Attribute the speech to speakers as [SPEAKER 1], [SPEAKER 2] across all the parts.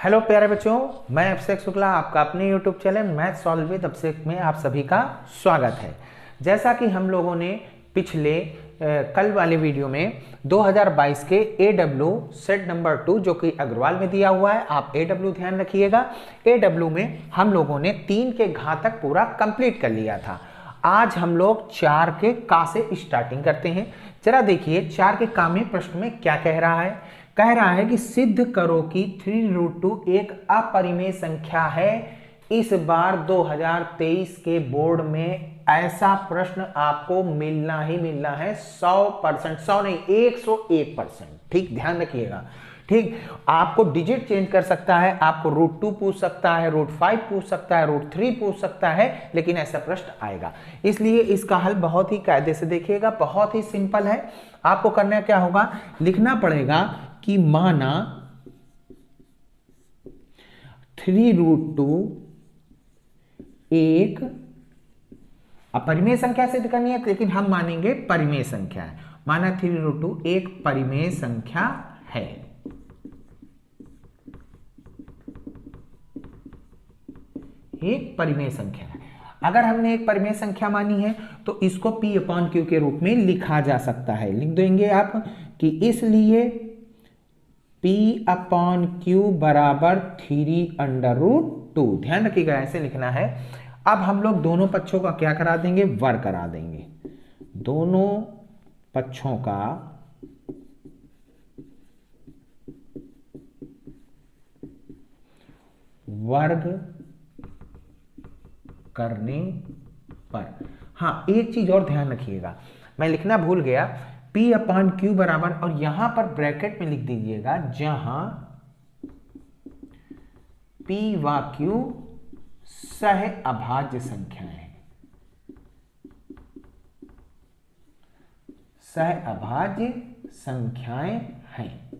[SPEAKER 1] Hello प्यारे बच्चों, मैं अभिषेक शुक्ला आपका अपने YouTube channel math solve with Abhishek में आप सभी का स्वागत है। जैसा कि हम लोगों ने पिछले कल वाले वीडियो में 2022 के AW सेट नंबर 2 जो कि अग्रवाल में दिया हुआ है, आप AW ध्यान रखिएगा। AW में हम लोगों ने 3 के घातक पूरा कंप्लीट कर लिया था। आज हम लोग 4 के का से स्टार्टिंग करते हैं। जरा देखिए 4 के का में प्रश्न में क्या कह रहा है। कह रहा है कि सिद्ध करो कि 3√2 एक अपरिमेय संख्या है। इस बार 2023 के बोर्ड में ऐसा प्रश्न आपको मिलना ही मिलना है 100%, 100 नहीं 101%। ठीक, ध्यान रखिएगा। ठीक, आपको डिजिट चेंज कर सकता है, आपको √2 पूछ सकता है, √5 पूछ सकता है, √3 पूछ सकता है, लेकिन ऐसा प्रश्न आएगा। इसलिए इसका हल बहुत ही कायदे से देखिएगा, बहुत ही सिंपल है। आपको करना क्या होगा, लिखना पड़ेगा कि माना 3√2 एक अपरिमेय संख्या सिद्ध करनी है, लेकिन हम मानेंगे परिमेय संख्या है। माना 3√2 एक परिमेय संख्या है। एक परिमेय संख्या है। अगर हमने एक परिमेय संख्या मानी है तो इसको P/Q के रूप में लिखा जा सकता है। लिख देंगे आप कि इसलिए P/Q बराबर 3√2। ध्यान रखिएगा, ऐसे लिखना है। अब हम लोग दोनों पक्षों का क्या करा देंगे, वर्ग करा देंगे। दोनों पक्षों का वर्ग करने पर, हाँ एक चीज और ध्यान रखिएगा, मैं लिखना भूल गया। P/Q बराबर, और यहां पर ब्रैकेट में लिख दीजिएगा जहां P व Q सह अभाज्य संख्याएं हैं। सह अभाज्य संख्याएं हैं।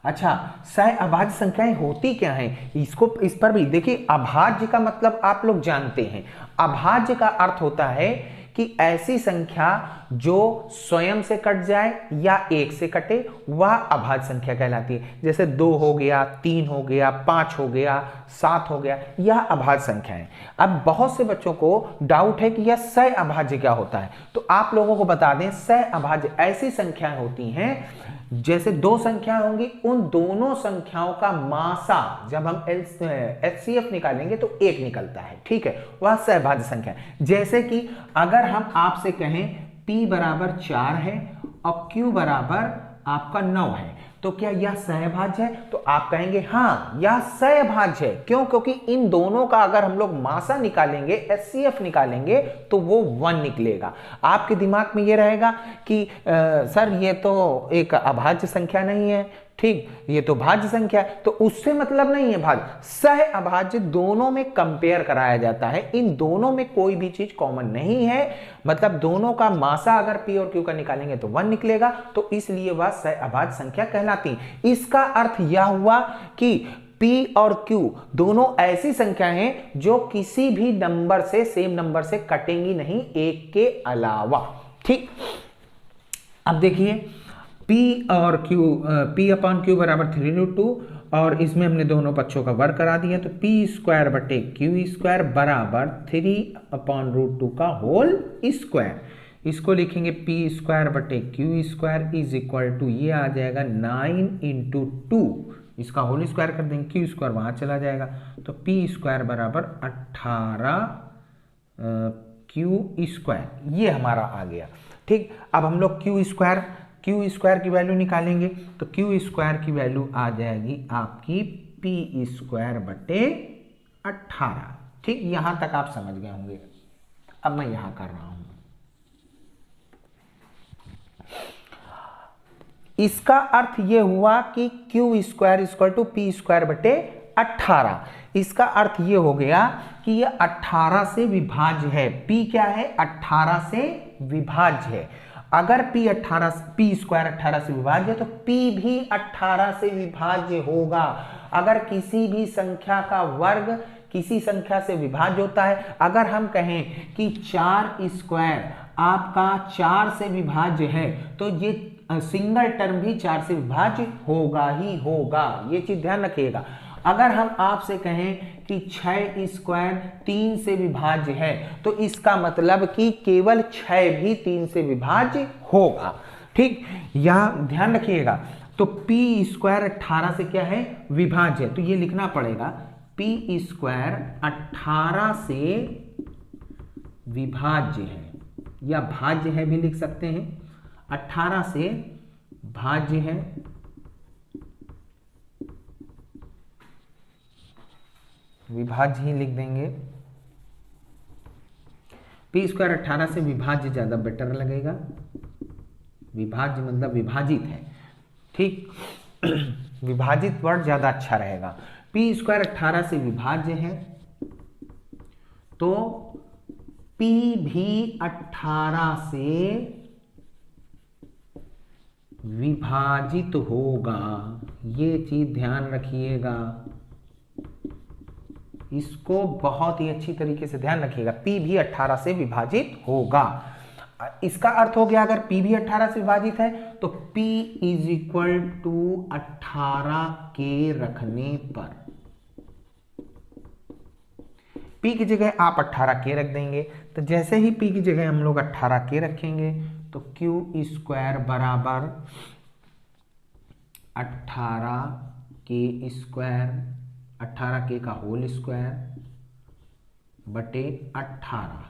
[SPEAKER 1] अच्छा, सह अभाज्य संख्याएं होती क्या हैं, इसको इस पर भी देखिए। अभाज्य का मतलब आप लोग जानते हैं। अभाज्य का अर्थ होता है कि ऐसी संख्या जो स्वयं से कट जाए या 1 से कटे, वह अभाज्य संख्या कहलाती है। जैसे 2 हो गया, 3 हो गया, 5 हो गया, 7 हो गया, यह अभाज्य संख्या है। अब बहुत से बच्चों को डाउट है कि यह सह अभाज्य क्या होता है, तो आप लोगों को बता दें, सह अभाज्य ऐसी संख्याएं होती हैं जैसे 2 संख्याएं होंगी, उन दोनों संख्याओं का मासा जब हम HCF निकालेंगे तो 1 निकलता है। ठीक है, वह सहभाज्य संख्या है। जैसे कि अगर हम आपसे कहें P बराबर 4 है और Q बराबर आपका 9 है, तो क्या यह सहभाज्य है? तो आप कहेंगे हाँ यह सहभाज्य है। क्यों? क्योंकि इन दोनों का अगर हम लोग मासा निकालेंगे, HCF निकालेंगे, तो वो 1 निकलेगा। आपके दिमाग में ये रहेगा कि सर ये तो एक अभाज्य संख्या नहीं है, ठीक, ये तो भाज्य संख्या है, तो उससे मतलब नहीं है भाज्य। सह अभाज्य दोनों में कंपेयर कराया जाता है, इन दोनों में कोई भी चीज कॉमन नहीं है, मतलब दोनों का मासा अगर P और Q का निकालेंगे तो 1 निकलेगा, तो इसलिए वह सह अभाज्य संख्या कहलाती है। इसका अर्थ यह हुआ कि P और Q दोनों ऐसी संख्या हैं जो किसी भी नंबर से, सेम नंबर से कटेंगी नहीं, एक के अलावा। ठीक, अब देखिए P/Q बराबर 3√2, और इसमें हमने दोनों पक्षों का वर्ग करा दिया, तो P² बटे Q² बराबर 3/√2 का होल स्क्वायर। इसको लिखेंगे P² बटे Q² इज इक्वल टू, ये आ जाएगा 9 × 2, इसका होल स्क्वायर कर देंगे, Q² वहां चला जाएगा, तो P² बराबर 18 Q², ये हमारा आ गया। ठीक, अब हम लोग Q² की वैल्यू निकालेंगे, तो Q² की वैल्यू आ जाएगी आपकी P² बटे 18। ठीक, यहां तक आप समझ गए होंगे। अब मैं यहां कर रहा हूं, इसका अर्थ यह हुआ कि Q² = P² बटे 18। इसका अर्थ यह हो गया कि यह 18 से विभाज्य है। P क्या है, 18 से विभाज्य है। अगर P² 18 से विभाज्य है तो P भी 18 से विभाज्य होगा। अगर किसी भी संख्या का वर्ग किसी संख्या से विभाज्य होता है, अगर हम कहें कि 4² आपका 4 से विभाज्य है, तो ये सिंगल टर्म भी 4 से विभाज्य होगा ही होगा, ये चीज ध्यान रखिएगा। अगर हम आपसे कहें कि 6 स्क्वायर 3 से विभाज्य है तो इसका मतलब कि केवल 6 भी 3 से विभाज्य होगा। ठीक, यह ध्यान रखिएगा। तो p स्क्वायर 18 से क्या है, विभाज्य है, तो ये लिखना पड़ेगा p स्क्वायर 18 से विभाज्य है, या भाज्य है भी लिख सकते हैं, 18 से भाज्य है, विभाज्य ही लिख देंगे। p स्क्वायर 18 से विभाज्य ज्यादा बेटर लगेगा, विभाज्य मतलब विभाजित है, ठीक विभाजित वर्ड ज्यादा अच्छा रहेगा। p स्क्वायर 18 से विभाज्य है तो p भी 18 से विभाजित होगा, ये चीज ध्यान रखिएगा, इसको बहुत ही अच्छी तरीके से ध्यान रखिएगा। p भी 18 से विभाजित होगा। इसका अर्थ हो गया, अगर p भी 18 से विभाजित है तो p इज इक्वल टू 18 के रखने पर, p की जगह आप 18 के रख देंगे, तो जैसे ही p की जगह हम लोग 18 के रखेंगे तो q स्क्वायर बराबर 18 के स्क्वायर, 18 के का होल स्क्वायर बटे 18,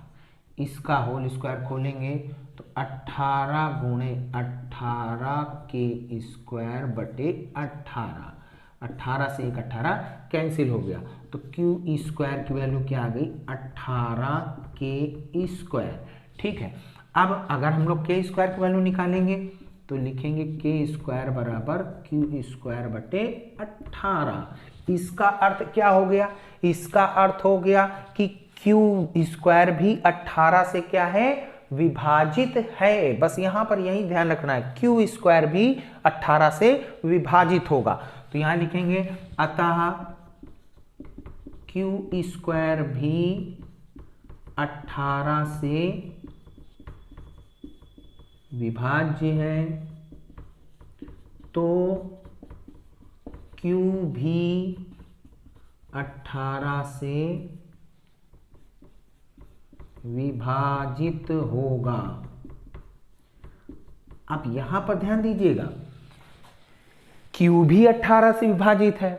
[SPEAKER 1] इसका होल स्क्वायर खोलेंगे तो 18 गुणे 18 के स्क्वायर बटे 18, 18 से एक 18 कैंसिल हो गया, तो q स्क्वायर की वैल्यू क्या आ गई, 18 के स्क्वायर। ठीक है, अब अगर हम लोग के स्क्वायर की वैल्यू निकालेंगे तो लिखेंगे के स्क्वायर बराबर q स्क्वायर बटे 18। इसका अर्थ क्या हो गया, इसका अर्थ हो गया कि q स्क्वायर भी 18 से क्या है, विभाजित है। बस यहां पर यही ध्यान रखना है, q स्क्वायर भी 18 से विभाजित होगा। तो यहां लिखेंगे अतः q स्क्वायर भी 18 से विभाज्य है, तो q भी 18 से विभाजित होगा। आप यहां पर ध्यान दीजिएगा, q भी 18 से विभाजित है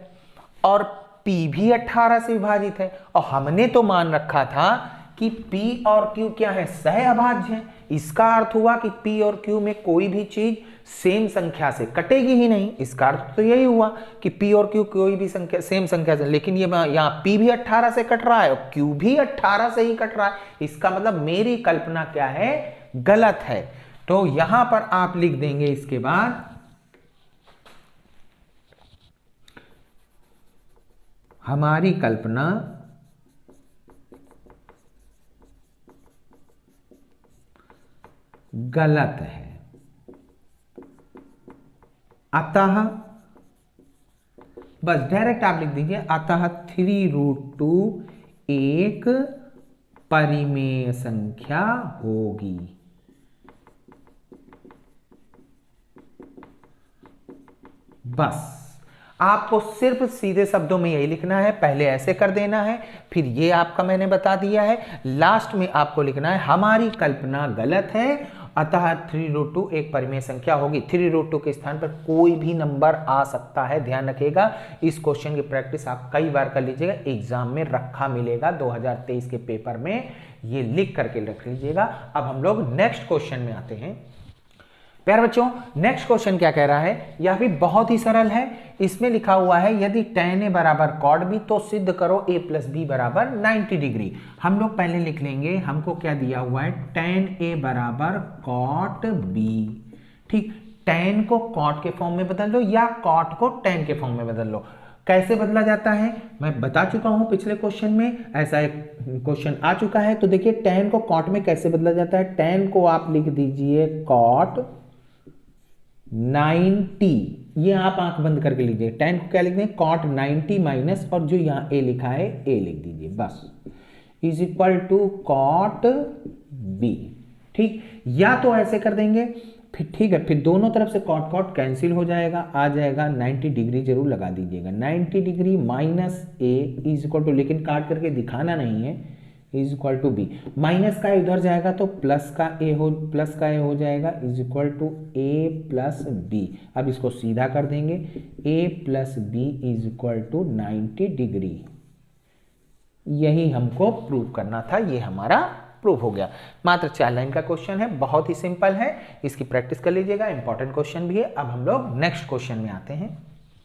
[SPEAKER 1] और p भी 18 से विभाजित है, और हमने तो मान रखा था कि p और q क्या है, सह अभाज्य है। इसका अर्थ हुआ कि p और q में कोई भी चीज सेम संख्या से कटेगी ही नहीं। इसका अर्थ तो यही हुआ कि p और q कोई भी संख्या सेम संख्या से, लेकिन ये यहाँ p भी 18 से कट रहा है और q भी 18 से ही कट रहा है। इसका मतलब मेरी कल्पना क्या है, गलत है। तो यहां पर आप लिख देंगे इसके बाद हमारी कल्पना गलत है, अतः बस डायरेक्ट आप लिख दीजिए, अतः 3√2 एक परिमेय संख्या होगी। बस आपको सिर्फ सीधे शब्दों में यही लिखना है, पहले ऐसे कर देना है, फिर ये आपका मैंने बता दिया है, लास्ट में आपको लिखना है हमारी कल्पना गलत है, अतः 3√2 एक परिमेय संख्या होगी। 3√2 के स्थान पर कोई भी नंबर आ सकता है, ध्यान रखिएगा। इस क्वेश्चन की प्रैक्टिस आप कई बार कर लीजिएगा, एग्जाम में रखा मिलेगा 2023 के पेपर में, ये लिख करके रख लीजिएगा। अब हम लोग नेक्स्ट क्वेश्चन में आते हैं। प्यारे बच्चों, नेक्स्ट क्वेश्चन क्या कह रहा है, यह भी बहुत ही सरल है। इसमें लिखा हुआ है यदि tan a बराबर cot b तो सिद्ध करो a प्लस बी बराबर 90 डिग्री। हम लोग पहले लिख लेंगे, हमको क्या दिया हुआ है, tan a बराबर cot b। ठीक, tan को cot के फॉर्म में बदल लो या cot को tan के फॉर्म में बदल लो। कैसे बदला जाता है मैं बता चुका हूं पिछले क्वेश्चन में, ऐसा एक क्वेश्चन आ चुका है। तो देखिए tan को cot में कैसे बदला जाता है, tan को आप लिख दीजिए cot 90, ये आप आंख बंद करके लीजिए, tan को क्या लिख दें, cot 90 माइनस, और जो यहाँ a लिखा है a लिख दीजिए, बस is equal to cot b। ठीक, या तो ऐसे कर देंगे, फिर ठीक है, फिर दोनों तरफ से कॉट कॉट कैंसिल हो जाएगा, आ जाएगा 90 डिग्री जरूर लगा दीजिएगा। 90 degree minus a is equal to, लेकिन काट करके दिखाना नहीं है, is equal to b. Minus का उधर जाएगा तो प्लस का ए हो जाएगा is equal to a plus b. अब इसको सीधा कर देंगे, a plus b is equal to 90 degree. यही हमको प्रूव करना था, ये हमारा प्रूव हो गया। मात्र 4 लाइन का क्वेश्चन है, बहुत ही सिंपल है, इसकी प्रैक्टिस कर लीजिएगा, इंपॉर्टेंट क्वेश्चन भी है। अब हम लोग नेक्स्ट क्वेश्चन में आते हैं।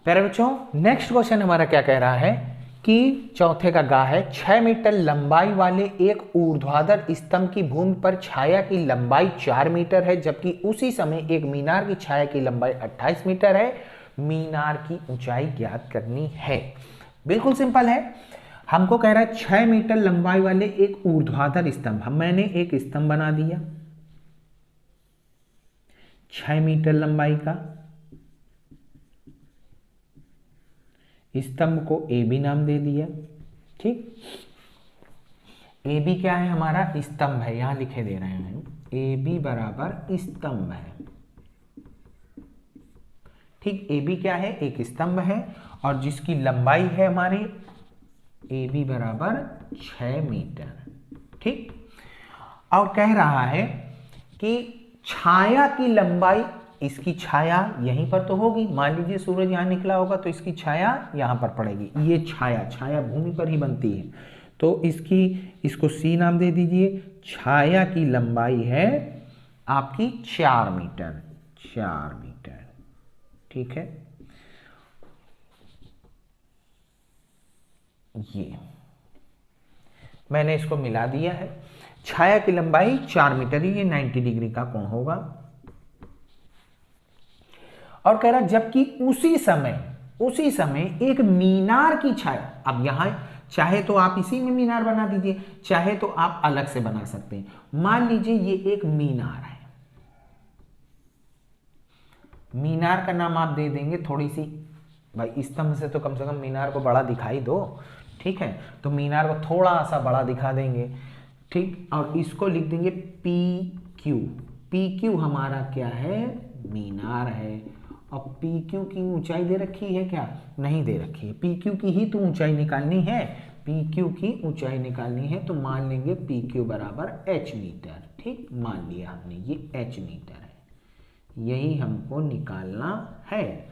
[SPEAKER 1] प्यारे बच्चों, नेक्स्ट क्वेश्चन हमारा क्या कह रहा है कि चौथे का गा है, 6 मीटर लंबाई वाले एक ऊर्ध्वाधर स्तंभ की भूमि पर छाया की लंबाई 4 मीटर है, जबकि उसी समय एक मीनार की छाया की लंबाई 28 मीटर है। मीनार की ऊंचाई ज्ञात करनी है। बिल्कुल सिंपल है, हमको कह रहा है 6 मीटर लंबाई वाले एक ऊर्ध्वाधर स्तंभ। मैंने एक स्तंभ बना दिया 6 मीटर लंबाई का, स्तंभ को ए बी नाम दे दिया। ठीक, ए बी क्या है, हमारा स्तंभ है, यहां लिखे दे रहे हैं, ए बी बराबर स्तंभ है। ठीक, ए बी क्या है, एक स्तंभ है और जिसकी लंबाई है हमारी ए बी बराबर 6 मीटर। ठीक, और कह रहा है कि छाया की लंबाई, इसकी छाया यहीं पर तो होगी, मान लीजिए सूरज यहां निकला होगा तो इसकी छाया यहां पर पड़ेगी। ये छाया भूमि पर ही बनती है, तो इसको सी नाम दे दीजिए। छाया की लंबाई है आपकी 4 मीटर। ठीक है, ये मैंने इसको मिला दिया है। छाया की लंबाई 4 मीटर ही, ये 90 डिग्री का कोण होगा। और कह रहा जबकि उसी समय एक मीनार की छाया, अब यहां चाहे तो आप इसी में मीनार बना दीजिए, चाहे तो आप अलग से बना सकते हैं। मान लीजिए ये एक मीनार है, मीनार का नाम आप दे देंगे थोड़ी सी, भाई स्तंभ से तो कम से कम मीनार को बड़ा दिखाई दो। ठीक है, तो मीनार को थोड़ा सा बड़ा दिखा देंगे। ठीक, और इसको लिख देंगे पी क्यू हमारा क्या है, मीनार है। और पी क्यू की ऊंचाई दे रखी है क्या, नहीं दे रखी है। पी क्यू की ही तो ऊंचाई निकालनी है, पी क्यू की ऊंचाई निकालनी है, तो मान लेंगे पी क्यू बराबर h मीटर। ठीक, मान लिया हमने, ये h मीटर है, यही हमको निकालना है।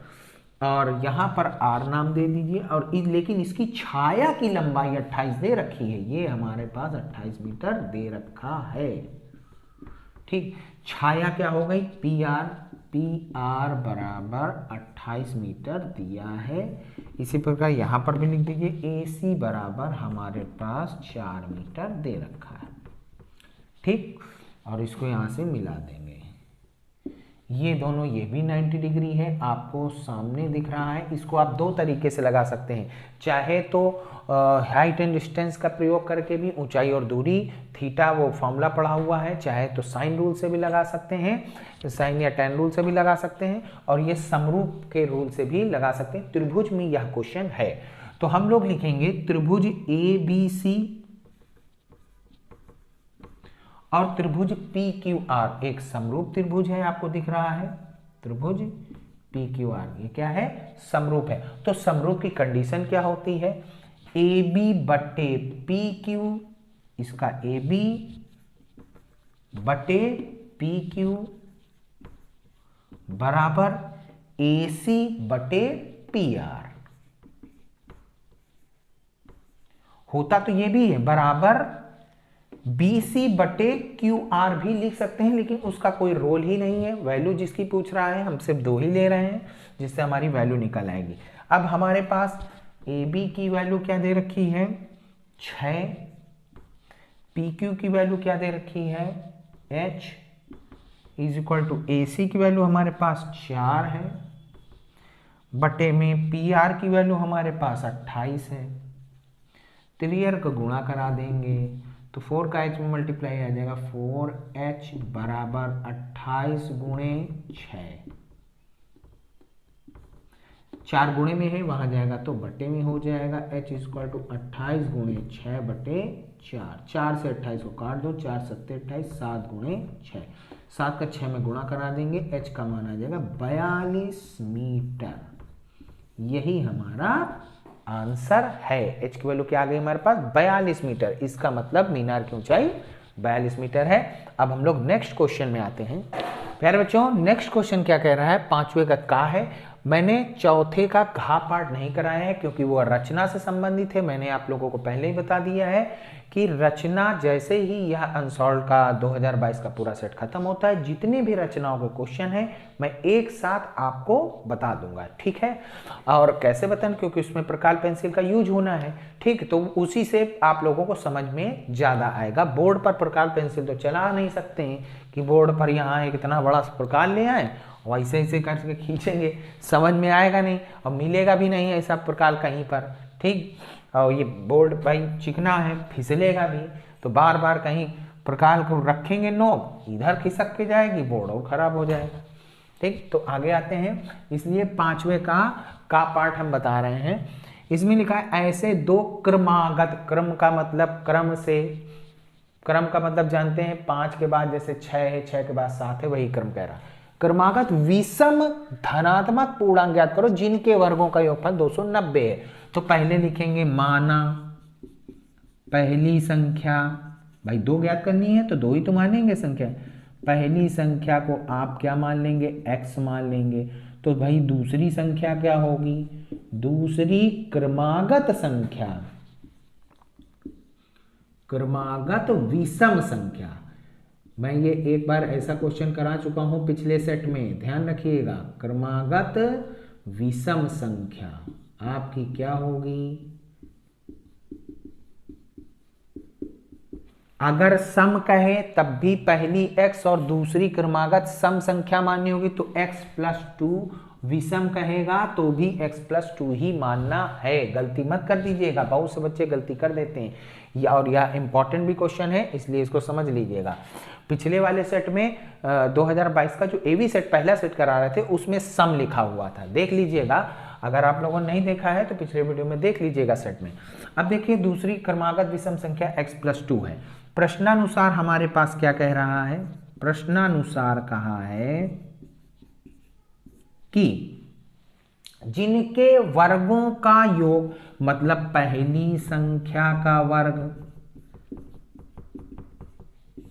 [SPEAKER 1] और यहां पर r नाम दे दीजिए। और लेकिन इसकी छाया की लंबाई 28 दे रखी है, ये हमारे पास 28 मीटर दे रखा है। ठीक, छाया क्या हो गई, पी आर बराबर 28 मीटर दिया है। इसी प्रकार यहां पर भी लिख दीजिए, ए सी बराबर हमारे पास 4 मीटर दे रखा है। ठीक, और इसको यहां से मिला देंगे, ये दोनों, ये भी 90 डिग्री है, आपको सामने दिख रहा है। इसको आप 2 तरीके से लगा सकते हैं, चाहे तो हाइट एंड डिस्टेंस का प्रयोग करके भी, ऊंचाई और दूरी, थीटा वो फॉर्मूला पढ़ा हुआ है, चाहे तो साइन रूल से भी लगा सकते हैं, साइन या टैन रूल से भी लगा सकते हैं, और ये समरूप के रूल से भी लगा सकते हैं। त्रिभुज में यह क्वेश्चन है, तो हम लोग लिखेंगे त्रिभुज ए बी सी और त्रिभुज पी क्यू आर एक समरूप त्रिभुज है, आपको दिख रहा है त्रिभुज पी क्यू आर, ये क्या है, समरूप है। तो समरूप की कंडीशन क्या होती है, ए बी बटे पी क्यू, इसका ए बी बटे पी क्यू बराबर ए सी बटे पी आर। होता तो ये भी है, बराबर बी सी बटे क्यू आर भी लिख सकते हैं, लेकिन उसका कोई रोल ही नहीं है। वैल्यू जिसकी पूछ रहा है, हम सिर्फ 2 ही ले रहे हैं, जिससे हमारी वैल्यू निकल आएगी। अब हमारे पास ए बी की वैल्यू क्या दे रखी है, 6, पी क्यू की वैल्यू क्या दे रखी है, h इज इक्वल टू ए सी की वैल्यू हमारे पास 4 है, बटे में पी आर की वैल्यू हमारे पास 28 है। त्रियर का गुणा करा देंगे तो 4 का h में मल्टीप्लाई आ जाएगा, 4h बराबर 28 गुणे 6, 4 गुणे में है, वहां जाएगा तो बटे में हो जाएगा, h इक्वल टू 28 गुणे 6 बटे 4, 4 से 28 को काट दो, 4 7 28, 7 गुणे 6, 7 का 6 में गुणा करा देंगे, h का मान आ जाएगा 42 मीटर। यही हमारा आंसर है। h की वैल्यू क्या आ गई हमारे पास 42 मीटर। इसका मतलब मीनार की ऊंचाई 42 मीटर है। अब हम लोग नेक्स्ट क्वेश्चन में आते हैं। प्यारे बच्चों, नेक्स्ट क्वेश्चन क्या कह रहा है, 5वें का का है। मैंने चौथे का घा पार्ट नहीं कराया है क्योंकि वो रचना से संबंधित है। मैंने आप लोगों को पहले ही बता दिया है कि रचना जैसे ही यह अनसॉल्व का 2022 का पूरा सेट खत्म होता है, जितने भी रचनाओं के क्वेश्चन हैं मैं एक साथ आपको बता दूंगा, ठीक है। और कैसे बताएं, क्योंकि उसमें प्रकार पेंसिल का यूज होना है, ठीक, तो उसी से आप लोगों को समझ में ज्यादा आएगा। बोर्ड पर प्रकार पेंसिल तो चला नहीं सकते हैं कि बोर्ड पर यहाँ एक इतना बड़ा प्रकार ले आए वैसे ऐसे करके खींचेंगे, समझ में आएगा नहीं और मिलेगा भी नहीं ऐसा प्रकार कहीं पर, ठीक। और ये बोर्ड भाई चिकना है, फिसलेगा भी, तो बार बार कहीं प्रकार को रखेंगे नोक, इधर खिसक के जाएगी बोर्ड और खराब हो जाएगा, ठीक। तो आगे आते हैं, इसलिए 5वें का पार्ट हम बता रहे हैं। इसमें लिखा है ऐसे दो क्रमागत, क्रम का मतलब क्रम से, क्रम का मतलब जानते हैं 5 के बाद जैसे 6 है, 6 के बाद 7 है, वही क्रम कह रहा है। क्रमागत विषम धनात्मक पूर्णांक ज्ञात करो जिनके वर्गों का योगफल 290 है। तो पहले लिखेंगे माना पहली संख्या, भाई 2 ज्ञात करनी है तो 2 ही तो मानेंगे संख्या। पहली संख्या को आप क्या मान लेंगे, x मान लेंगे। तो भाई दूसरी संख्या क्या होगी, दूसरी क्रमागत संख्या, क्रमागत विषम संख्या। मैं ये एक बार ऐसा क्वेश्चन करा चुका हूं पिछले सेट में, ध्यान रखिएगा। क्रमागत विषम संख्या आपकी क्या होगी, अगर सम कहे तब भी पहली x और दूसरी क्रमागत सम संख्या माननी होगी तो x+2, विषम कहेगा तो भी x+2 ही मानना है। गलती मत कर दीजिएगा, बहुत से बच्चे गलती कर देते हैं और यह इंपॉर्टेंट भी क्वेश्चन है, इसलिए इसको समझ लीजिएगा। पिछले वाले सेट में 2022 का जो एवी सेट पहला सेट करा रहे थे उसमें सम लिखा हुआ था, देख लीजिएगा। अगर आप लोगों ने नहीं देखा है तो पिछले वीडियो में देख लीजिएगा सेट में। अब देखिए दूसरी क्रमागत विषम संख्या x+2 है। प्रश्नानुसार हमारे पास क्या कह रहा है, प्रश्नानुसार कहा है कि जिनके वर्गों का योग, मतलब पहली संख्या का वर्ग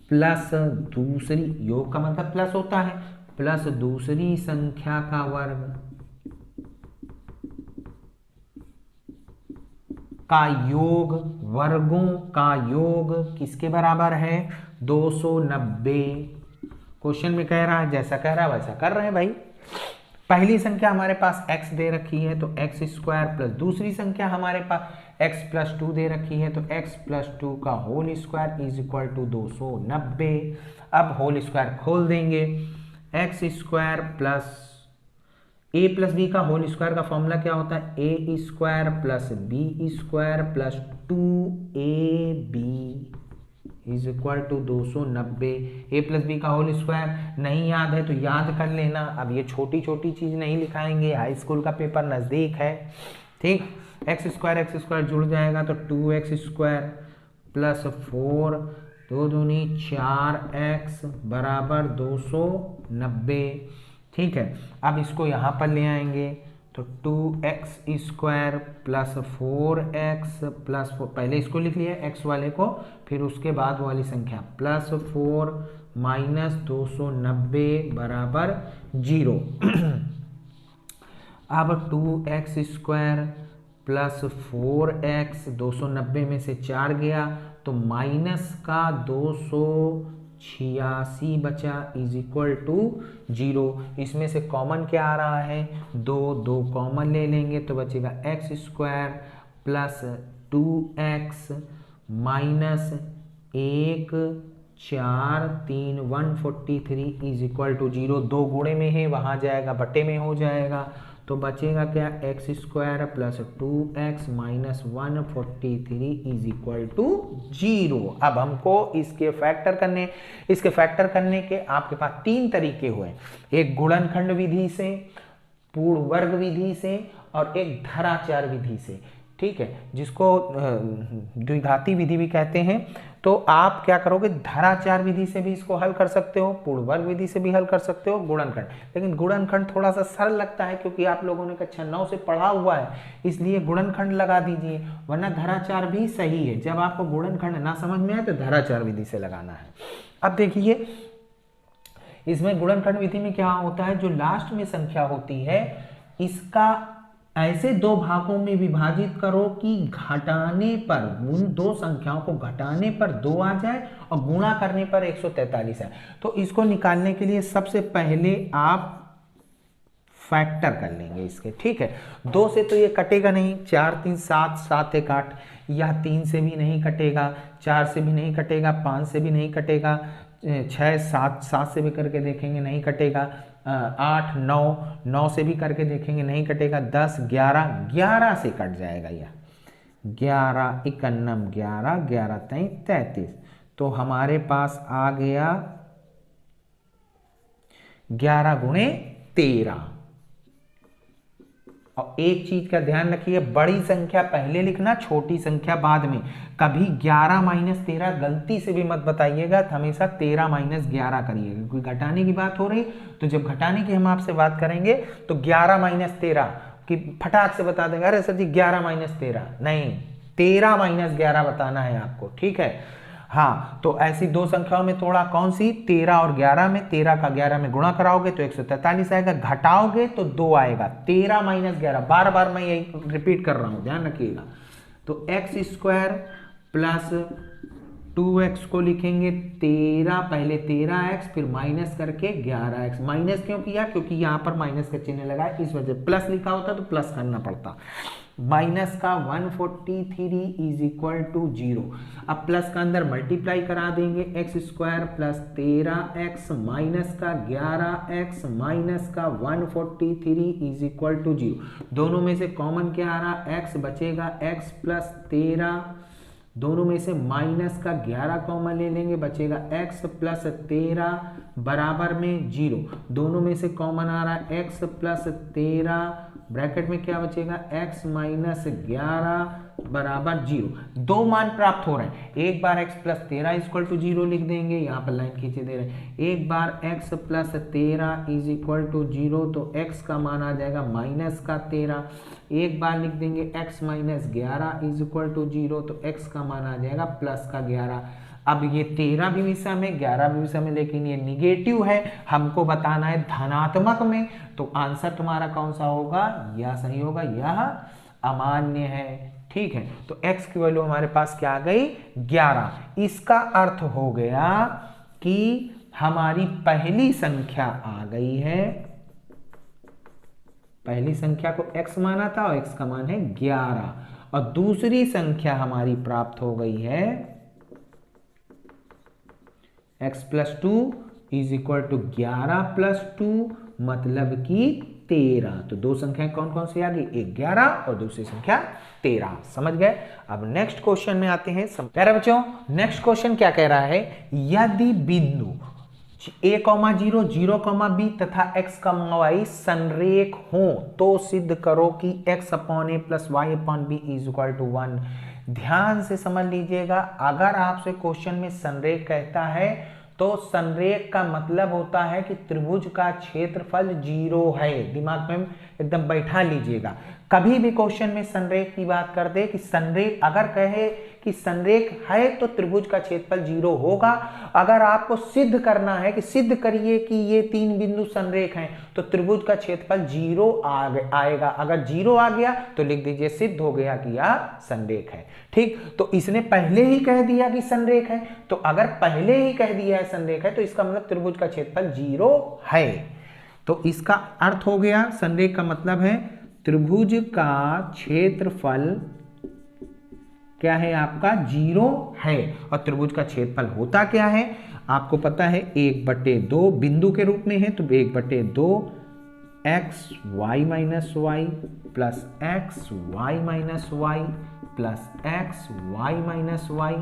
[SPEAKER 1] प्लस दूसरी, योग का मतलब प्लस होता है, प्लस दूसरी संख्या का वर्ग का योग, वर्गों का योग किसके बराबर है, 290। क्वेश्चन में कह रहा है, जैसा कह रहा है वैसा कर रहे हैं भाई। पहली संख्या हमारे पास x दे रखी है तो x² प्लस दूसरी संख्या हमारे पास x+2 दे रखी है तो x+2 का whole square is equal to 290। अब होल स्क्वायर खोल देंगे, x² plus a plus B का होल स्क्वायर का फॉर्मूला क्या होता है, a² plus b² plus 2ab is equal to 290। a plus B का होल स्क्वायर नहीं याद है तो याद कर लेना। अब ये छोटी छोटी चीज नहीं लिखाएंगे, हाई स्कूल का पेपर नजदीक है, ठीक। x² जुड़ जाएगा तो 2x² प्लस 4, 2 दूनी 4x बराबर 290, ठीक है। अब इसको यहाँ पर ले आएंगे तो 2x² प्लस 4x प्लस 4, पहले इसको लिख लिया x वाले को, फिर उसके बाद वाली संख्या प्लस 4 माइनस 290 बराबर 0। अब 2x² प्लस 4x, 290 में से 4 गया तो माइनस का 286 बचा इज इक्वल टू 0। इसमें से कॉमन क्या आ रहा है, 2 कॉमन ले लेंगे तो बचेगा x² plus 2x minus 1 4 3 143 is equal to 0। 2 गुणे में है, वहां जाएगा बटे में हो जाएगा तो बचेगा क्या, x² plus 2x minus 143 is equal to 0। अब हमको इसके फैक्टर करने के आपके पास 3 तरीके हुए, एक गुणनखंड विधि से, पूर्ण वर्ग विधि से और एक धराचार विधि से। ठीक है, जिसको द्विघाती विधि भी कहते हैं। तो आप क्या करोगे, धराचार विधि से भी इसको हल कर सकते हो, पूर्णवर्ग विधि से भी हल कर सकते हो, गुणनखंड। लेकिन गुणनखंड थोड़ा सा सरल लगता है क्योंकि आप लोगों ने कक्षा 9 से पढ़ा हुआ है, इसलिए गुणनखंड लगा दीजिए, वरना धराचार भी सही है। जब आपको गुणनखंड ना समझ में आए तो धराचार विधि से लगाना है। अब देखिए इसमें गुणनखंड विधि में क्या होता है, जो लास्ट में संख्या होती है इसका ऐसे दो भागों में विभाजित करो कि घटाने पर, उन दो संख्याओं को घटाने पर 2 आ जाए और गुणा करने पर 143 आए। तो इसको निकालने के लिए सबसे पहले आप फैक्टर कर लेंगे इसके, ठीक है। 2 से तो ये कटेगा नहीं, 4 3 7 7 1 8, यह 3 से भी नहीं कटेगा, 4 से भी नहीं कटेगा, 5 से भी नहीं कटेगा, 6 7 7 से भी करके देखेंगे नहीं कटेगा, 8 9 9 से भी करके देखेंगे नहीं कटेगा, 10 11 11 से कट जाएगा यह, 11 91 11 11 33। तो हमारे पास आ गया 11 गुणे 13। और एक चीज का ध्यान रखिए, बड़ी संख्या पहले लिखना, छोटी संख्या बाद में। कभी 11 माइनस 13 गलती से भी मत बताइएगा, हमेशा 13 माइनस 11 करिएगा, क्योंकि घटाने की बात हो रही। तो जब घटाने की हम आपसे बात करेंगे तो 11 माइनस 13 कि फटाक से बता देंगे, अरे सर जी 11 माइनस 13 नहीं, 13 माइनस 11 बताना है आपको, ठीक है। हाँ, तो ऐसी दो संख्याओं में थोड़ा कौन सी, 13 और 11 में, 13 का 11 में गुणा कराओगे तो 143 आएगा, घटाओगे तो 2 आएगा। 13 माइनस 11, बार बार मैं यही रिपीट कर रहा हूं, ध्यान रखिएगा। तो एक्स स्क्वायर प्लस 2x को लिखेंगे 13, पहले 13x फिर माइनस करके 11x। माइनस क्यों किया, क्योंकि यहां पर माइनस का चिन्ह लगा है, इस वजह। प्लस लिखा होता तो प्लस करना पड़ता। माइनस का 143 इज इक्वल टू 0। अब प्लस का अंदर मल्टीप्लाई करा देंगे, x square plus 13x minus का 11x माइनस का 143 इज इक्वल टू 0। दोनों में से कॉमन क्या आ रहा, x बचेगा, x प्लस 13, दोनों में से माइनस का 11 कॉमन ले लेंगे, बचेगा x प्लस 13 बराबर में 0। दोनों में से कॉमन आ रहा है x प्लस 13, ब्रैकेट में क्या बचेगा, x माइनस 11 बराबर 0। दो मान प्राप्त हो रहे हैं, एक बार x प्लस 13 इक्वल टू 0 लिख देंगे, यहाँ पर लाइन खींचे दे रहे हैं। एक बार x plus 13 is equal to 0, तो x का मान आ जाएगा माइनस का 13। एक बार लिख देंगे x minus 11 is equal to 0, तो x का मान आ जाएगा प्लस का 11। अब ये 13 भी विषम है, 11 भी विषम है, लेकिन ये निगेटिव है, हमको बताना है धनात्मक में। तो आंसर तुम्हारा कौन सा होगा, यह सही होगा, यह अमान्य है, ठीक है। तो x की वैल्यू हमारे पास क्या आ गई, 11। इसका अर्थ हो गया कि हमारी पहली संख्या आ गई है, पहली संख्या को x माना था और x का मान है 11, और दूसरी संख्या हमारी प्राप्त हो गई है x plus 2 is equal to 11 plus 2 मतलब कि 13। तो दो संख्याएं कौन कौन सी आ गई, एक 11 और दूसरी संख्या 13। समझ गए। अब नेक्स्ट क्वेश्चन में आते हैं। प्यारे बच्चों, नेक्स्ट क्वेश्चन क्या कह रहा है, यदि बिंदु a, 0, 0, b तथा x, y संरेख हो तो सिद्ध करो कि x अपॉन a प्लस y upon b is equal to 1। ध्यान से समझ लीजिएगा, अगर आपसे क्वेश्चन में संरेख कहता है तो संरेख का मतलब होता है कि त्रिभुज का क्षेत्रफल 0 है। दिमाग में एकदम बैठा लीजिएगा। कभी भी क्वेश्चन में संरेख की बात कर दे कि संरेख अगर कहे कि संरेख है तो त्रिभुज का क्षेत्रफल 0 होगा। अगर आपको सिद्ध करना है कि सिद्ध करिए कि ये तीन बिंदु संरेख हैं तो त्रिभुज का क्षेत्रफल 0 आएगा। अगर 0 आ गया तो लिख दीजिए सिद्ध हो गया कि यह संरेख है। ठीक, तो इसने पहले ही कह दिया कि संरेख है, तो अगर पहले ही कह दिया है संरेख है तो इसका मतलब त्रिभुज का क्षेत्रफल 0 है। तो इसका अर्थ हो गया, संरेख का मतलब है त्रिभुज का क्षेत्रफल क्या है आपका 0 है। और त्रिभुज का क्षेत्रफल होता क्या है आपको पता है, 1/2 बिंदु के रूप में है तो 1/2 X Y minus Y plus X Y minus Y plus X Y minus Y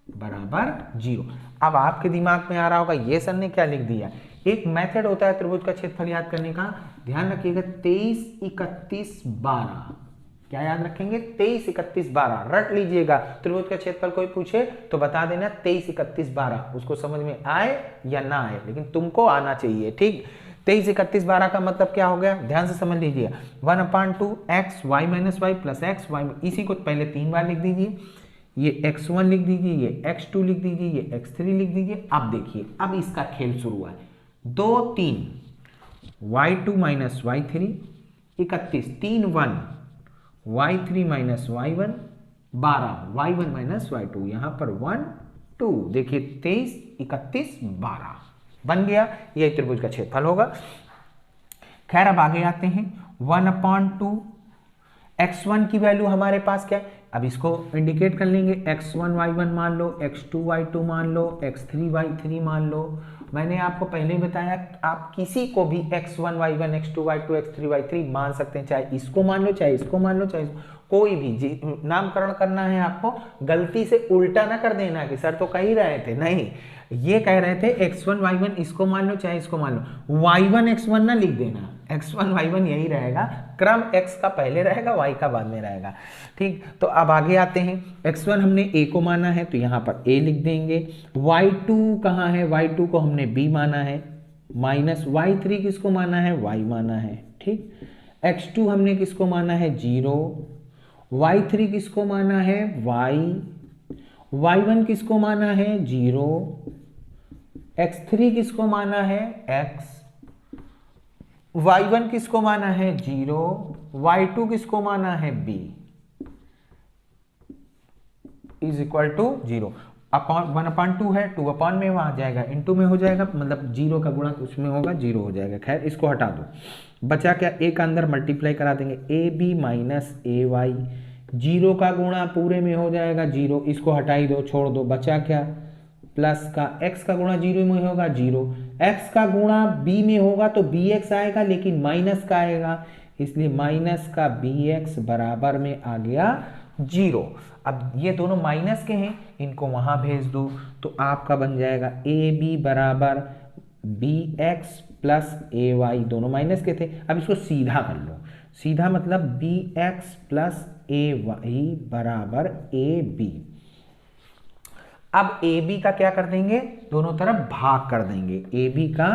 [SPEAKER 1] बराबर 0। अब आपके दिमाग में आ रहा होगा ये सर ने क्या लिख दिया। एक मेथड होता है त्रिभुज का क्षेत्रफल याद करने का, ध्यान रखिएगा 23, 31, 12। क्या याद रखेंगे? 23, 31, 12 रट लीजिएगा। त्रिभुज का क्षेत्रफल कोई पूछे तो बता देना 23, 31, 12। उसको समझ में आए या ना आए, लेकिन तुमको आना चाहिए, ठीक। 23, 31, 12 का मतलब क्या हो गया? ध्यान से समझ लीजिए। 1/2 X Y minus Y plus X Y, इसी को पहले 3 बार लिख दीजिए। ये x1 लिख दीजिए, ये x2 लिख दीजिए, ये x3 लिख दीजिए। अब देखिए, अब इसका खेल शुरू है। 2, 3 y2 minus y3 31, 3 1 y3 minus y1 12 y1 minus y2, यहां पर 1 2। देखिए 23, 31, 12 बन गया। यही त्रिभुज का क्षेत्रफल होगा। खैर अब आगे आते हैं। 1/2 x1 की वैल्यू हमारे पास क्या है? अब इसको इंडिकेट कर लेंगे। x1 y1 मान लो, x2 y2 मान लो, x3 y3 मान लो। मैंने आपको पहले ही बताया आप किसी को भी x1 y1 x2 y2 x3 y3 मान सकते हैं, चाहे इसको मान लो, चाहे इसको मान लो, चाहे कोई भी नामकरण करना है आपको। गलती से उल्टा ना कर देना कि सर तो कह ही रहे थे, नहीं, ये कह रहे थे x1 y1 इसको मान लो चाहे इसको मान लो। y1 x1 ना लिख देना, x1 y1 यही रहेगा, क्रम x का पहले रहेगा, y का बाद में रहेगा, ठीक। तो अब आगे आते हैं। x1 हमने a को माना है तो यहाँ पर a लिख देंगे। y2 कहाँ है? y2 को हमने b माना है, माइनस y3 किसको माना है? y माना है, ठीक। x2 हमने किसको माना है? 0। y3 किसको माना है? y। y1 किसको माना है? 0। x3 किसको माना है? x। y1 किसको माना है? 0। y2 किसको माना है? b is equal to 0। Upon 1/2 है, 2 अपॉन में वहां जाएगा, इनटू में हो जाएगा, मतलब 0 का गुणा उसमें होगा, 0 हो जाएगा। खैर इसको हटा दो, बचा क्या? a का अंदर मल्टीप्लाई करा देंगे, ab माइनस ए वाई, 0 का गुणा पूरे में हो जाएगा 0, इसको हटा ही दो, छोड़ दो, बचा क्या? प्लस का x का गुणा 0 में होगा 0, x का गुणा b में होगा तो bx आएगा, लेकिन माइनस का आएगा, इसलिए माइनस का bx बराबर में आ गया 0। अब ये दोनों माइनस के हैं, इनको वहां भेज दो तो आपका बन जाएगा ab बराबर bx प्लस ay, दोनों माइनस के थे। अब इसको सीधा कर लो, सीधा मतलब bx प्लस ay बराबर ab। अब ab का क्या कर देंगे? दोनों तरफ भाग कर देंगे। ab का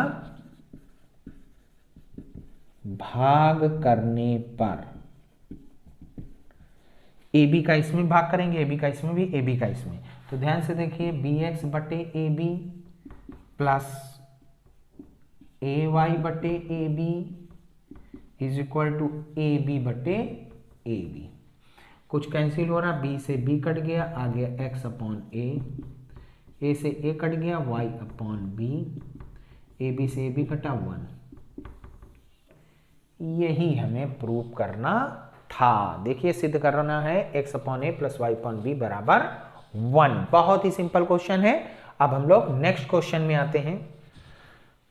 [SPEAKER 1] भाग करने पर ab का इसमें भाग करेंगे, ab का इसमें भी, ab का इसमें, तो ध्यान से देखिए bx बटे ab प्लस ay बटे ab is equal to ab बटे ab। कुछ कैंसिल हो रहा, b से b कट गया, आ गया x अपॉन a से a कट गया, y अपॉन b, ab से ab कटा 1। यही हमें प्रूव करना था। देखिए सिद्ध करना है x अपॉन a प्लस y अपॉन b बराबर 1। बहुत ही सिंपल क्वेश्चन है। अब हम लोग नेक्स्ट क्वेश्चन में आते हैं।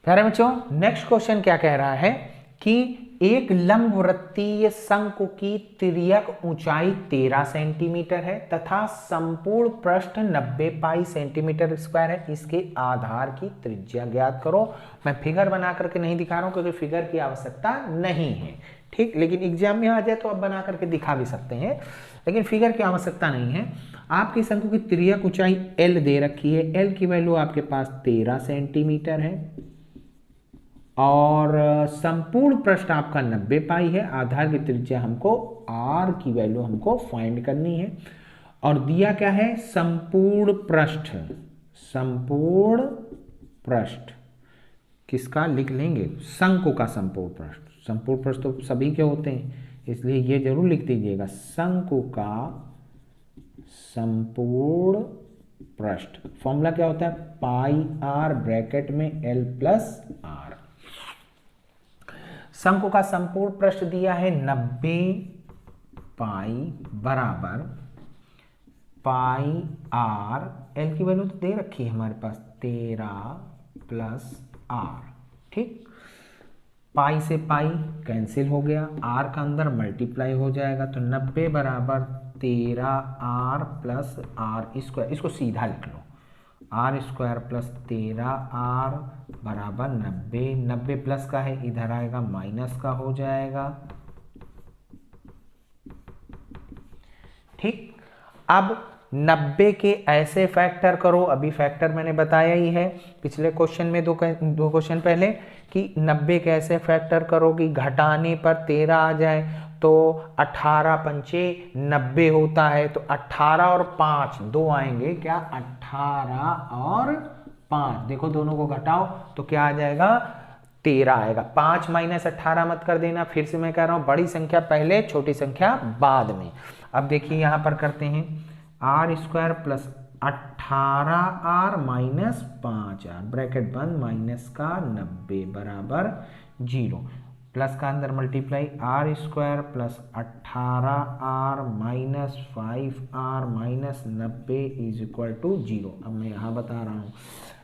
[SPEAKER 1] प्यारे बच्चों, नेक्स्ट क्वेश्चन क्या कह रहा है कि एक लंबवृत्तीय शंकु की तिर्यक ऊंचाई 13 सेंटीमीटर है तथा संपूर्ण पृष्ठ 90 पाई सेंटीमीटर स्क्वायर है। इसके आधार की त्रिज्या ज्ञात करो। मैं फिगर बना करके नहीं दिखा रहा हूं क्योंकि फिगर की आवश्यकता नहीं है, ठीक, लेकिन एग्जाम में आ जाए तो आप बना करके दिखा भी सकते हैं, लेकिन फिगर की आवश्यकता नहीं है। आपकी शंकु की तिर्यक ऊंचाई L दे रखी है, L की वैल्यू आपके पास 13 सेंटीमीटर है और संपूर्ण पृष्ठ आपका 90 पाई है। आधार की त्रिज्या हमको r की वैल्यू हमको फाइंड करनी है और दिया क्या है? संपूर्ण पृष्ठ। संपूर्ण पृष्ठ किसका लिख लेंगे? शंकु का संपूर्ण पृष्ठ। संपूर्ण पृष्ठ तो सभी के होते हैं, इसलिए ये जरूर लिख दीजिएगा, शंकु का संपूर्ण पृष्ठ। फॉर्मूला क्या होता है? पाई r ब्रैकेट में l प्लस r। शंकु का संपूर्ण पृष्ठ दिया है 90 पाई बराबर पाई r, l की वैल्यू तो दे रखी है हमारे पास 13 प्लस r, ठीक। पाई से पाई कैंसिल हो गया, r का अंदर मल्टीप्लाई हो जाएगा, तो 90 बराबर 13r प्लस r स्क्वायर। इसको सीधा लिख लो, r स्क्वायर प्लस 13r बराबर 90। 90 प्लस का है, इधर आएगा माइनस का हो जाएगा, ठीक। अब 90 के ऐसे फैक्टर करो, अभी फैक्टर मैंने बताया ही है पिछले क्वेश्चन में, दो क्वेश्चन पहले, कि 90 के ऐसे फैक्टर करो कि घटाने पर 13 आ जाए, तो 18 पंचे 90 होता है, तो 18 और 5 दो आएंगे क्या, 18 और 5, देखो दोनों को घटाओ तो क्या आ जाएगा, 13 आएगा। 5 माइनस 18 मत कर देना, फिर से मैं कह रहा हूं बड़ी संख्या पहले छोटी संख्या बाद में। अब देखिए यहां पर करते हैं R square plus 18r minus 5r bracket बंद माइनस का 90 बराबर 0, प्लस का अंदर multiply R square plus 18r minus 5r minus 90 is equal to 0। अब मैं यहाँ बता रहा हूँ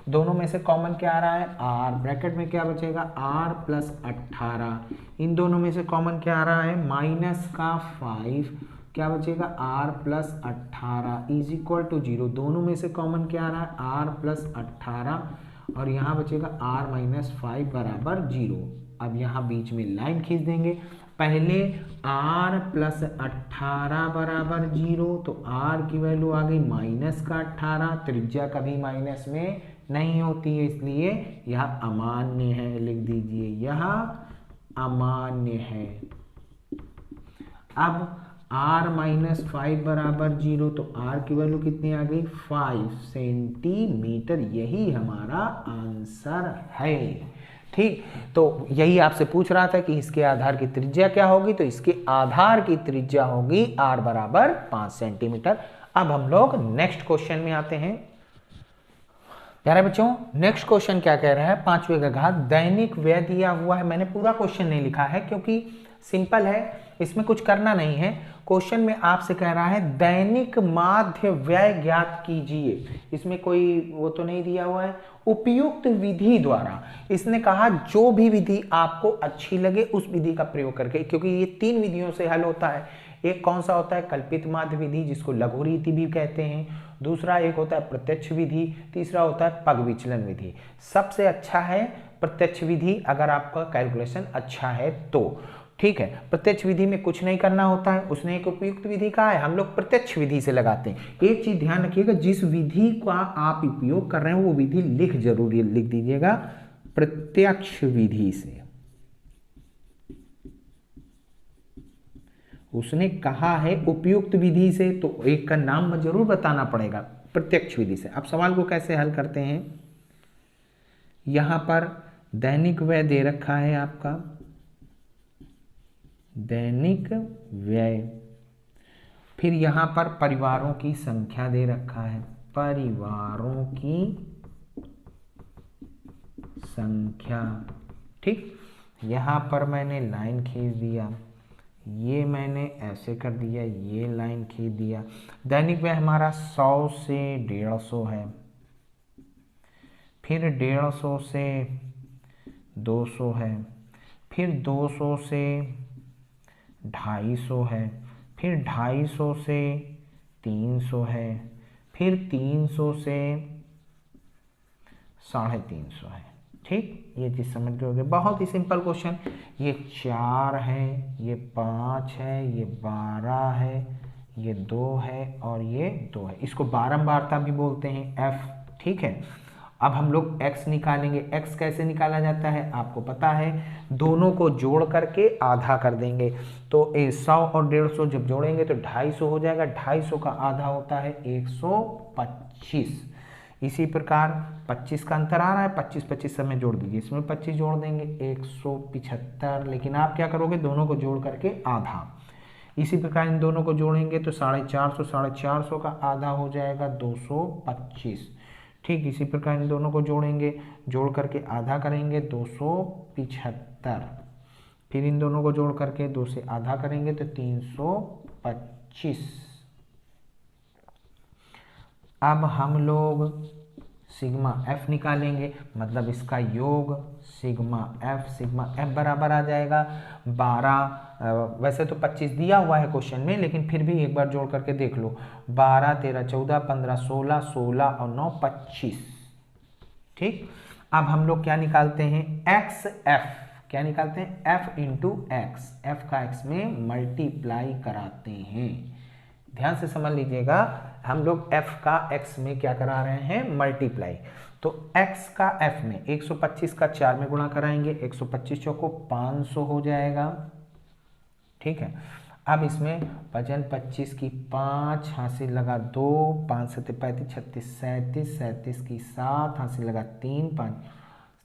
[SPEAKER 1] दोनों में से कॉमन क्या आ रहा है, r, ब्रैकेट में क्या बचेगा r प्लस 18, इन दोनों में से कॉमन क्या आ रहा है, माइनस का 5, क्या बचेगा r plus 18 is equal to 0, दोनों में से कॉमन क्या आ रहा है, r प्लस 18 और यहाँ बचेगा r माइनस 5 बराबर 0। अब यहाँ बीच में लाइन खींच देंगे, पहले r प्लस 18 बराबर 0, तो r की वैल्यू आ गई माइनस का 18, त्रिज्या कभी माइनस में नहीं होती है इसलिए यह अमान्य है, लिख दीजिए यह अमान्य है। अब r माइनस 5 बराबर 0, तो r की वैल्यू कितनी आ गई, 5 सेंटीमीटर, यही हमारा आंसर है। ठीक, तो यही आपसे पूछ रहा था कि इसके आधार की त्रिज्या क्या होगी, तो इसके आधार की त्रिज्या होगी r बराबर 5 सेंटीमीटर। अब हम लोग नेक्स्ट क्वेश्चन में आते हैं। प्यारे बच्चों, नेक्स्ट क्वेश्चन क्या कह रहा है, 5वें का घात दैनिक व्यय दिया हुआ है। मैंने पूरा क्वेश्चन नहीं लिखा है क्योंकि सिंपल है, इसमें कुछ करना नहीं है। क्वेश्चन में आपसे कह रहा है दैनिक माध्य व्यय ज्ञात कीजिए, इसमें कोई वो तो नहीं दिया हुआ है, उपयुक्त विधि द्वारा। इसने कहा जो भी विधि आपको अच्छी लगे उस विधि का प्रयोग करके, क्योंकि ये 3 विधियों से हल होता है। एक कौन सा होता है, कल्पित माध्य विधि जिसको लघु रीति भी कहते हैं, दूसरा एक होता है प्रत्यक्ष विधि, तीसरा होता है पग विचलन विधि। सबसे अच्छा है प्रत्यक्ष विधि अगर आपका कैलकुलेशन अच्छा है तो, ठीक है। प्रत्यक्ष विधि में कुछ नहीं करना होता है, उसने एक उपयुक्त विधि कहा है, हम लोग प्रत्यक्ष विधि से लगाते हैं। एक चीज ध्यान रखिएगा, जिस विधि का आप उपयोग कर रहे हैं वो विधि लिख दीजिएगा प्रत्यक्ष विधि से। उसने कहा है उपयुक्त विधि से, तो एक का नाम जरूर बताना पड़ेगा, प्रत्यक्ष विधि से। अब सवाल को कैसे हल करते हैं, यहां पर दैनिक व्यय दे रखा है आपका, दैनिक व्यय, फिर यहां पर परिवारों की संख्या दे रखा है, परिवारों की संख्या, ठीक। यहां पर मैंने लाइन खींच दिया, ये मैंने ऐसे कर दिया, ये लाइन खींच दिया। दैनिक व्यय हमारा 100 से 150 है, फिर 150 से 200 है, फिर 200 से 250 है, फिर 250 से 300 है, फिर 300 से 350 है, ठीक। ये चीज समझ गए, बहुत ही सिंपल क्वेश्चन। ये 4 है, ये 5 है, ये 12 है, ये 2 है और ये 2 है। इसको बारंबारता भी बोलते हैं, f, ठीक है। अब हम लोग x निकालेंगे। x कैसे निकाला जाता है आपको पता है, दोनों को जोड़ करके आधा कर देंगे। तो 100 और 150 जब जोड़ेंगे तो 250 हो जाएगा, 250 का आधा होता है 125। इसी प्रकार 25 का अंतर आ रहा है, 25 25 सब में जोड़ दीजिए, इसमें 25 जोड़ देंगे 175। लेकिन आप क्या करोगे, दोनों को जोड़ करके आधा। इसी प्रकार इन दोनों को जोड़ेंगे तो 450, 450 का आधा हो जाएगा 225, ठीक। इसी प्रकार इन दोनों को जोड़ेंगे, जोड़ करके आधा करेंगे 275, फिर इन दोनों को जोड़ करके 2 से आधा करेंगे तो 325। अब हम लोग सिग्मा f निकालेंगे, मतलब इसका योग सिग्मा f बराबर आ जाएगा 12, वैसे तो 25 दिया हुआ है क्वेश्चन में, लेकिन फिर भी एक बार जोड़ करके देख लो, 12 13 14 15 16 16 और 9 25, ठीक। अब हम लोग क्या निकालते हैं, xf, क्या निकालते हैं, f इंटू एक्स, f का x में मल्टीप्लाई कराते हैं। ध्यान से समझ लीजिएगा, हम लोग f का x में क्या करा रहे हैं, मल्टीप्लाई। तो x का f में 125 का 4 में गुणा कराएंगे, 125 चौको 500 हो जाएगा, ठीक है। अब इसमें 25 की 5 हासिल लगा 2, 5 7 35 36 37, 37 की 7 हासिल लगा 3, 5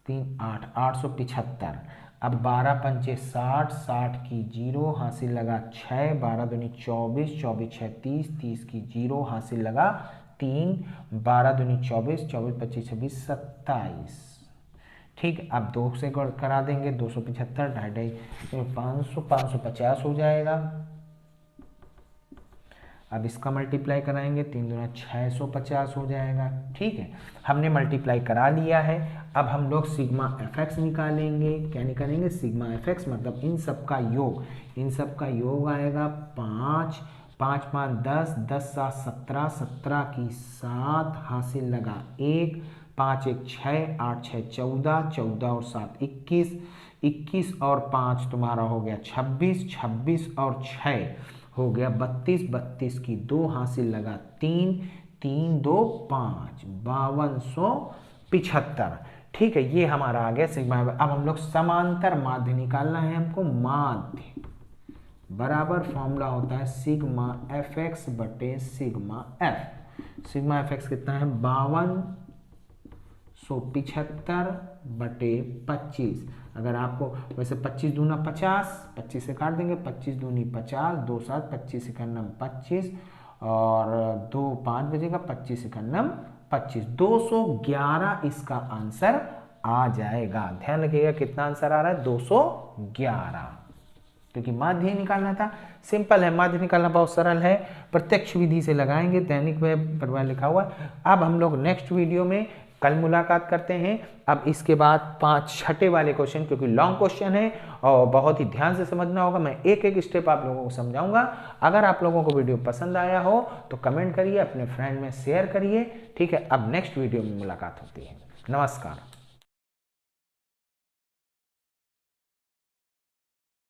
[SPEAKER 1] 3 8, 875। अब 12 पंचे 60, 60 की 0 हासिल लगा 6, 12 दूनी 24, 24 6 30, 30 की 0 हासिल लगा 3, 12 दूनी 24, 24 25 26 27, ठीक। अब 2 से करा देंगे, 275 ढाई 500 550 हो जाएगा। अब इसका मल्टीप्लाई कराएंगे, 3 दूना 650 हो जाएगा, ठीक है। हमने मल्टीप्लाई करा लिया है। अब हम लोग सिग्मा एफ एक्स निकालेंगे। क्या निकालेंगे, सिग्मा एफ एक्स, मतलब इन सब का योग, इन सब का योग आएगा 5, 5 5 10, 10 7 17, 17 की 7 हासिल लगा 1, 5 1 6, 8 6 14, 14 और 7 21, 21 और 5 तुम्हारा हो गया 26, 26 और 6 हो गया 32, 32 की 2 हासिल लगा 3, 3 2 5, 5275, ठीक है। ये हमारा आ गया सिग्मा। अब हम लोग समांतर माध्य निकालना है हमको। माध्य बराबर फॉर्मूला होता है सिग्मा एफ एक्स बटे sigma F. Sigma F x कितना है, 5275 बटे 25। अगर आपको वैसे 25 दूना 50, 25 से काट देंगे, 25 दूनी 50, 2 7 25 इकन्नम 25 और 2 5 बजेगा, 25 इकन्नम 25, 211 इसका आंसर आ जाएगा। ध्यान रखिएगा कितना आंसर आ रहा है, 211, क्योंकि माध्य निकालना था। सिंपल है, माध्य निकालना बहुत सरल है, प्रत्यक्ष विधि से लगाएंगे, दैनिक वेब पर लिखा हुआ। अब हम लोग नेक्स्ट वीडियो में कल मुलाकात करते हैं। अब इसके बाद 5 छठे वाले क्वेश्चन, क्योंकि लॉन्ग क्वेश्चन है और बहुत ही ध्यान से समझना होगा। मैं एक एक स्टेप आप लोगों को समझाऊंगा। अगर आप लोगों को वीडियो पसंद आया हो तो कमेंट करिए, अपने फ्रेंड में शेयर करिए, ठीक है। अब नेक्स्ट वीडियो में मुलाकात होती है। नमस्कार।